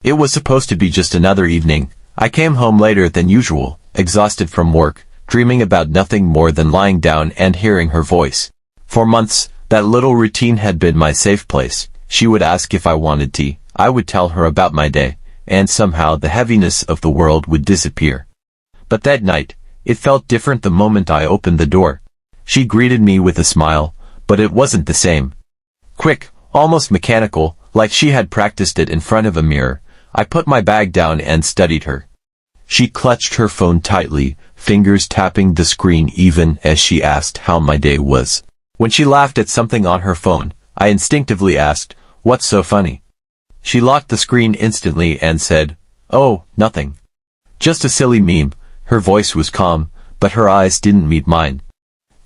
It was supposed to be just another evening. I came home later than usual, exhausted from work, dreaming about nothing more than lying down and hearing her voice. For months, that little routine had been my safe place. She would ask if I wanted tea, I would tell her about my day, and somehow the heaviness of the world would disappear. But that night, it felt different the moment I opened the door. She greeted me with a smile, but it wasn't the same. Quick, almost mechanical, like she had practiced it in front of a mirror. I put my bag down and studied her. She clutched her phone tightly, fingers tapping the screen even as she asked how my day was. When she laughed at something on her phone, I instinctively asked, "What's so funny?" She locked the screen instantly and said, "Oh, nothing. Just a silly meme." Her voice was calm, but her eyes didn't meet mine.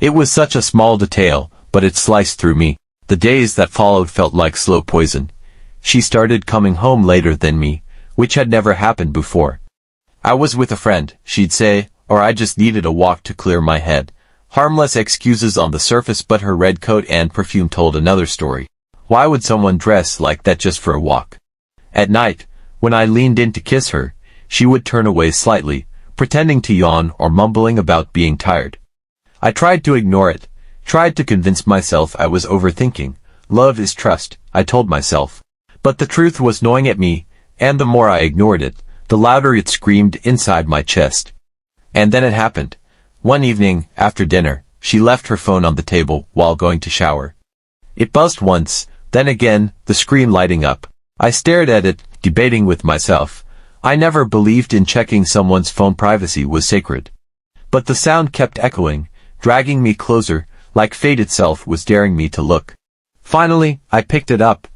It was such a small detail, but it sliced through me. The days that followed felt like slow poison. She started coming home later than me, which had never happened before. I was with a friend, she'd say, or I just needed a walk to clear my head. Harmless excuses on the surface, but her red coat and perfume told another story. Why would someone dress like that just for a walk? At night, when I leaned in to kiss her, she would turn away slightly, pretending to yawn or mumbling about being tired. I tried to ignore it, tried to convince myself I was overthinking. Love is trust, I told myself. But the truth was gnawing at me, and the more I ignored it, the louder it screamed inside my chest. And then it happened. One evening, after dinner, she left her phone on the table while going to shower. It buzzed once, then again, the screen lighting up. I stared at it, debating with myself. I never believed in checking someone's phone. Privacy was sacred. But the sound kept echoing, dragging me closer, like fate itself was daring me to look. Finally, I picked it up,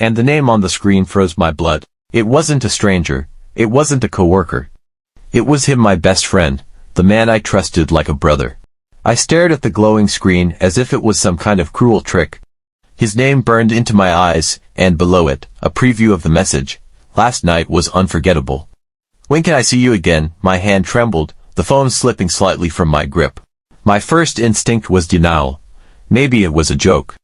and the name on the screen froze my blood. It wasn't a stranger. It wasn't a coworker. It was him, my best friend, the man I trusted like a brother. I stared at the glowing screen as if it was some kind of cruel trick. His name burned into my eyes, and below it, a preview of the message. Last night was unforgettable. When can I see you again? My hand trembled, the phone slipping slightly from my grip. My first instinct was denial. Maybe it was a joke.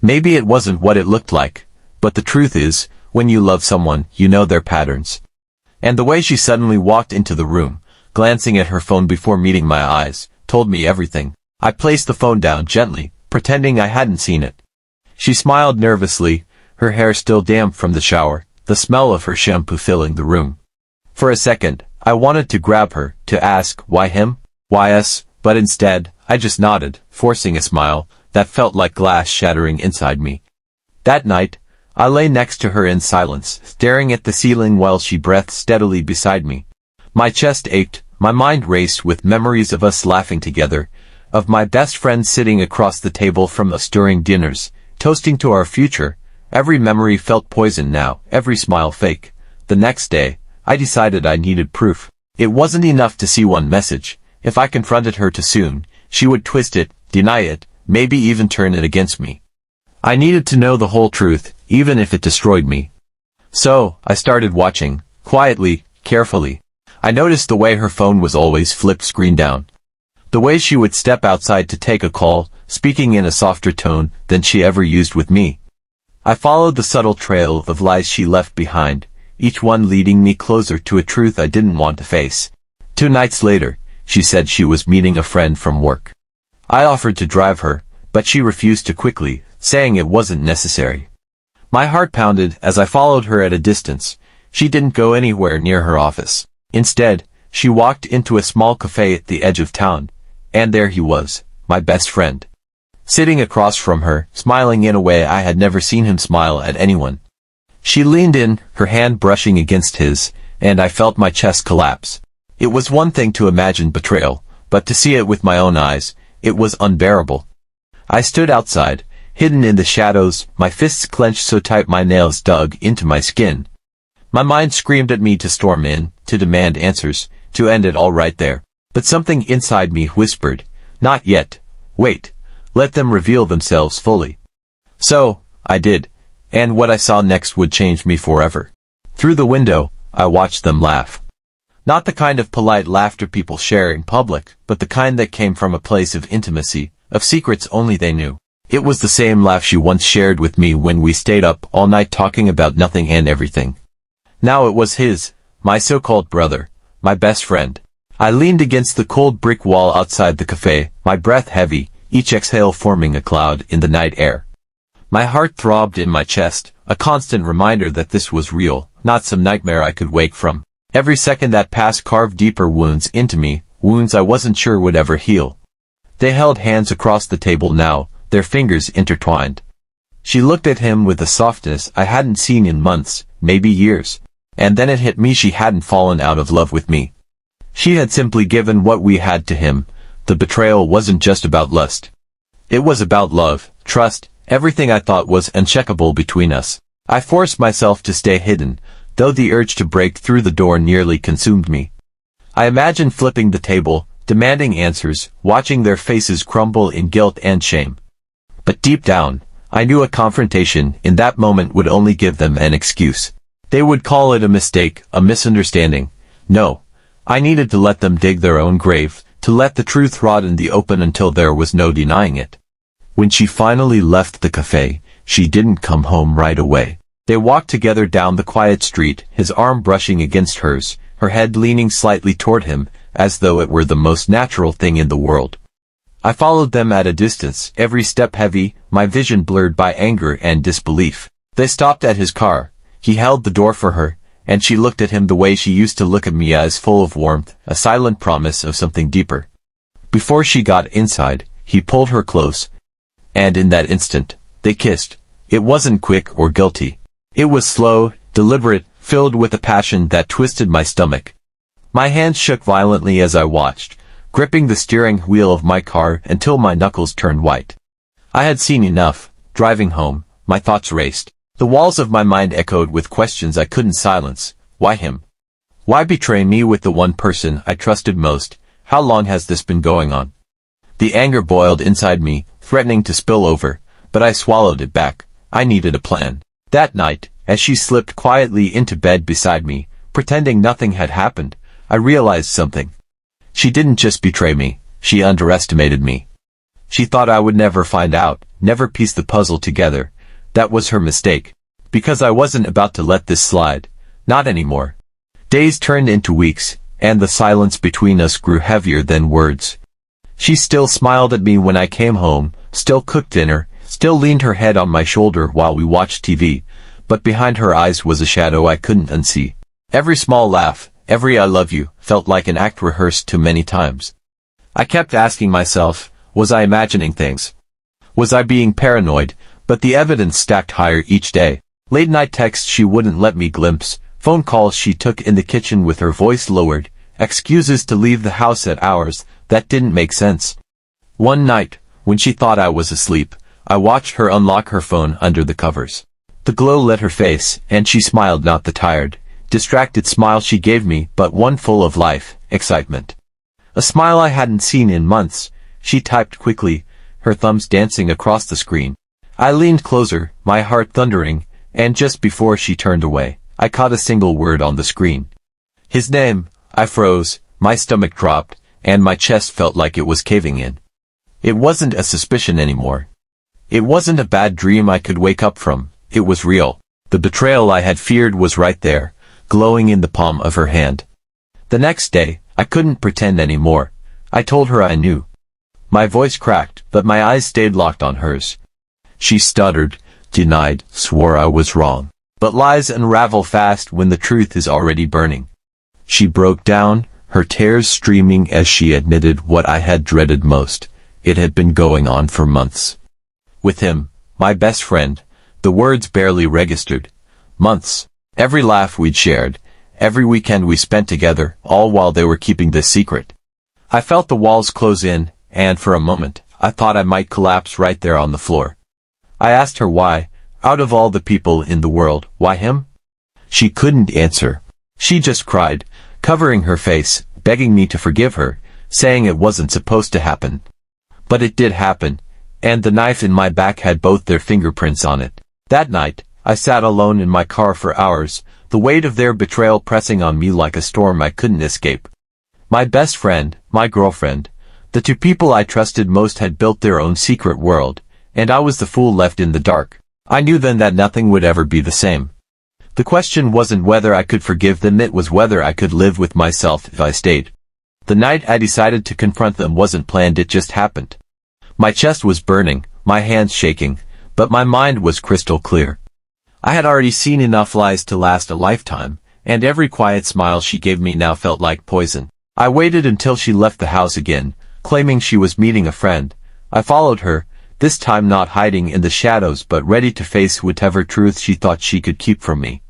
Maybe it wasn't what it looked like. But the truth is, when you love someone, you know their patterns. And the way she suddenly walked into the room, glancing at her phone before meeting my eyes, told me everything. I placed the phone down gently, pretending I hadn't seen it. She smiled nervously, her hair still damp from the shower, the smell of her shampoo filling the room. For a second, I wanted to grab her, to ask, why him? Why us? But instead, I just nodded, forcing a smile that felt like glass shattering inside me. That night, I lay next to her in silence, staring at the ceiling while she breathed steadily beside me. My chest ached, my mind raced with memories of us laughing together, of my best friend sitting across the table from us during dinners, toasting to our future. Every memory felt poison now, every smile fake. The next day, I decided I needed proof. It wasn't enough to see one message. If I confronted her too soon, she would twist it, deny it, maybe even turn it against me. I needed to know the whole truth, even if it destroyed me. So, I started watching, quietly, carefully. I noticed the way her phone was always flipped screen down. The way she would step outside to take a call, speaking in a softer tone than she ever used with me. I followed the subtle trail of lies she left behind, each one leading me closer to a truth I didn't want to face. 2 nights later, she said she was meeting a friend from work. I offered to drive her, but she refused too quickly, saying it wasn't necessary. My heart pounded as I followed her at a distance. She didn't go anywhere near her office. Instead, she walked into a small cafe at the edge of town, and there he was, my best friend. Sitting across from her, smiling in a way I had never seen him smile at anyone. She leaned in, her hand brushing against his, and I felt my chest collapse. It was one thing to imagine betrayal, but to see it with my own eyes, it was unbearable. I stood outside, hidden in the shadows, my fists clenched so tight my nails dug into my skin. My mind screamed at me to storm in, to demand answers, to end it all right there. But something inside me whispered, not yet, wait, let them reveal themselves fully. So, I did, and what I saw next would change me forever. Through the window, I watched them laugh. Not the kind of polite laughter people share in public, but the kind that came from a place of intimacy, of secrets only they knew. It was the same laugh she once shared with me when we stayed up all night talking about nothing and everything. Now it was his, my so-called brother, my best friend. I leaned against the cold brick wall outside the cafe, my breath heavy, each exhale forming a cloud in the night air. My heart throbbed in my chest, a constant reminder that this was real, not some nightmare I could wake from. Every second that passed carved deeper wounds into me, wounds I wasn't sure would ever heal. They held hands across the table now, their fingers intertwined. She looked at him with a softness I hadn't seen in months, maybe years. And then it hit me, she hadn't fallen out of love with me. She had simply given what we had to him. The betrayal wasn't just about lust. It was about love, trust, everything I thought was uncheckable between us. I forced myself to stay hidden, though the urge to break through the door nearly consumed me. I imagined flipping the table, demanding answers, watching their faces crumble in guilt and shame. But deep down, I knew a confrontation in that moment would only give them an excuse. They would call it a mistake, a misunderstanding. No, I needed to let them dig their own grave, to let the truth rot in the open until there was no denying it. When she finally left the cafe, she didn't come home right away. They walked together down the quiet street, his arm brushing against hers, her head leaning slightly toward him, as though it were the most natural thing in the world. I followed them at a distance, every step heavy, my vision blurred by anger and disbelief. They stopped at his car. He held the door for her, and she looked at him the way she used to look at me, as full of warmth, a silent promise of something deeper. Before she got inside, he pulled her close, and in that instant, they kissed. It wasn't quick or guilty. It was slow, deliberate, filled with a passion that twisted my stomach. My hands shook violently as I watched, gripping the steering wheel of my car until my knuckles turned white. I had seen enough. Driving home, my thoughts raced. The walls of my mind echoed with questions I couldn't silence. Why him? Why betray me with the one person I trusted most? How long has this been going on? The anger boiled inside me, threatening to spill over, but I swallowed it back. I needed a plan. That night, as she slipped quietly into bed beside me, pretending nothing had happened, I realized something. She didn't just betray me, she underestimated me. She thought I would never find out, never piece the puzzle together. That was her mistake. Because I wasn't about to let this slide. Not anymore. Days turned into weeks, and the silence between us grew heavier than words. She still smiled at me when I came home, still cooked dinner, still leaned her head on my shoulder while we watched TV, but behind her eyes was a shadow I couldn't unsee. Every small laugh, every I love you, felt like an act rehearsed too many times. I kept asking myself, was I imagining things? Was I being paranoid? But the evidence stacked higher each day. Late-night texts she wouldn't let me glimpse, phone calls she took in the kitchen with her voice lowered, excuses to leave the house at hours that didn't make sense. One night, when she thought I was asleep, I watched her unlock her phone under the covers. The glow lit her face, and she smiled, not the tired, distracted smile she gave me, but one full of life, excitement. A smile I hadn't seen in months. She typed quickly, her thumbs dancing across the screen. I leaned closer, my heart thundering, and just before she turned away, I caught a single word on the screen. His name. I froze, my stomach dropped, and my chest felt like it was caving in. It wasn't a suspicion anymore. It wasn't a bad dream I could wake up from. It was real. The betrayal I had feared was right there, glowing in the palm of her hand. The next day, I couldn't pretend anymore. I told her I knew. My voice cracked, but my eyes stayed locked on hers. She stuttered, denied, swore I was wrong. But lies unravel fast when the truth is already burning. She broke down, her tears streaming as she admitted what I had dreaded most. It had been going on for months. With him, my best friend, the words barely registered. Months. Every laugh we'd shared, every weekend we spent together, all while they were keeping this secret. I felt the walls close in, and for a moment, I thought I might collapse right there on the floor. I asked her why, out of all the people in the world, why him? She couldn't answer. She just cried, covering her face, begging me to forgive her, saying it wasn't supposed to happen. But it did happen, and the knife in my back had both their fingerprints on it. That night, I sat alone in my car for hours, the weight of their betrayal pressing on me like a storm I couldn't escape. My best friend, my girlfriend, the two people I trusted most had built their own secret world, and I was the fool left in the dark. I knew then that nothing would ever be the same. The question wasn't whether I could forgive them, it was whether I could live with myself if I stayed. The night I decided to confront them wasn't planned, it just happened. My chest was burning, my hands shaking, but my mind was crystal clear. I had already seen enough lies to last a lifetime, and every quiet smile she gave me now felt like poison. I waited until she left the house again, claiming she was meeting a friend. I followed her, this time not hiding in the shadows but ready to face whatever truth she thought she could keep from me.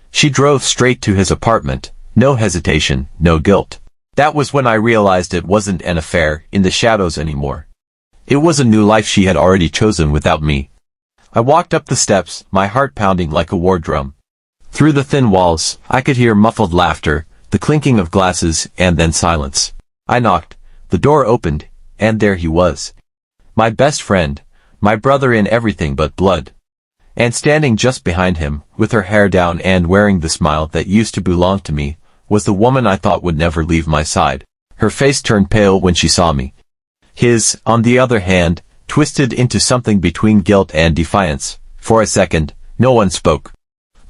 She drove straight to his apartment, no hesitation, no guilt. That was when I realized it wasn't an affair in the shadows anymore. It was a new life she had already chosen without me. I walked up the steps, my heart pounding like a war drum. Through the thin walls, I could hear muffled laughter, the clinking of glasses, and then silence. I knocked, the door opened, and there he was. My best friend, my brother in everything but blood. And standing just behind him, with her hair down and wearing the smile that used to belong to me, was the woman I thought would never leave my side. Her face turned pale when she saw me. His, on the other hand, twisted into something between guilt and defiance. For a second, no one spoke.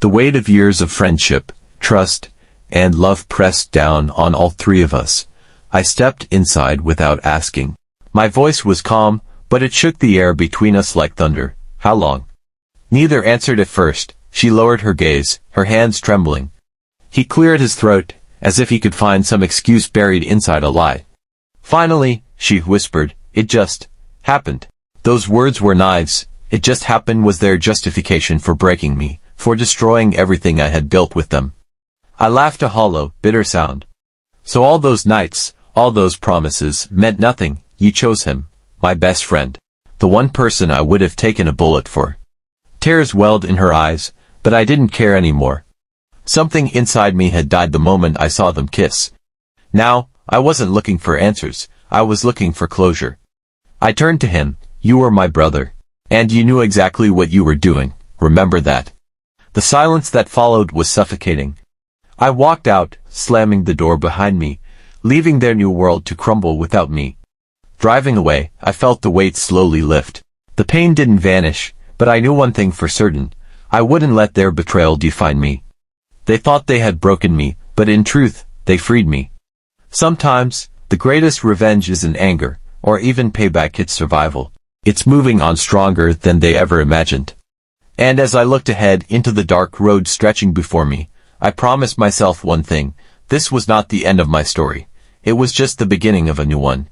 The weight of years of friendship, trust, and love pressed down on all three of us. I stepped inside without asking. My voice was calm, but it shook the air between us like thunder. How long? Neither answered at first. She lowered her gaze, her hands trembling. He cleared his throat, as if he could find some excuse buried inside a lie. Finally, she whispered, "It just happened." Those words were knives. It just happened was their justification for breaking me, for destroying everything I had built with them. I laughed a hollow, bitter sound. So all those nights, all those promises, meant nothing. You chose him, my best friend. The one person I would have taken a bullet for. Tears welled in her eyes, but I didn't care anymore. Something inside me had died the moment I saw them kiss. Now, I wasn't looking for answers, I was looking for closure. I turned to him. "You were my brother. And you knew exactly what you were doing, remember that." The silence that followed was suffocating. I walked out, slamming the door behind me, leaving their new world to crumble without me. Driving away, I felt the weight slowly lift. The pain didn't vanish, but I knew one thing for certain. I wouldn't let their betrayal define me. They thought they had broken me, but in truth, they freed me. Sometimes, the greatest revenge isn't anger, or even payback, it's survival. It's moving on stronger than they ever imagined. And as I looked ahead into the dark road stretching before me, I promised myself one thing. This was not the end of my story. It was just the beginning of a new one.